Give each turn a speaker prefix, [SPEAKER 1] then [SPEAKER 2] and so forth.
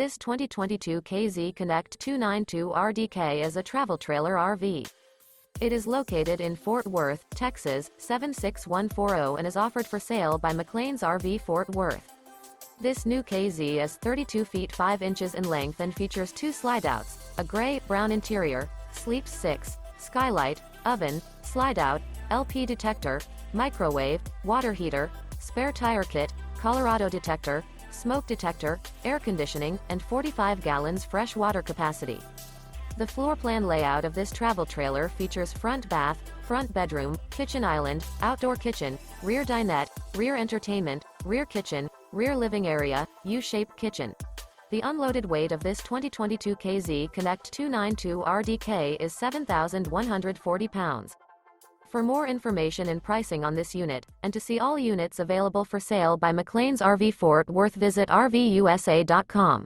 [SPEAKER 1] This 2022 KZ Connect 292 RDK is a travel trailer RV. It is located in Fort Worth, Texas, 76140 and is offered for sale by McClain's RV Fort Worth. This new KZ is 32 feet 5 inches in length and features 2 slideouts, a gray-brown interior, sleeps 6, skylight, oven, slideout, LP detector, microwave, water heater, spare tire kit, Colorado detector, smoke detector, air conditioning, and 45 gallons fresh water capacity. The floor plan layout of this travel trailer features front bath, front bedroom, kitchen island, outdoor kitchen, rear dinette, rear entertainment, rear kitchen, rear living area, U-shaped kitchen. The unloaded weight of this 2022 KZ Connect 292 RDK is 7,140 pounds. For more information and pricing on this unit, and to see all units available for sale by McClain's RV Fort Worth, visit RVUSA.com.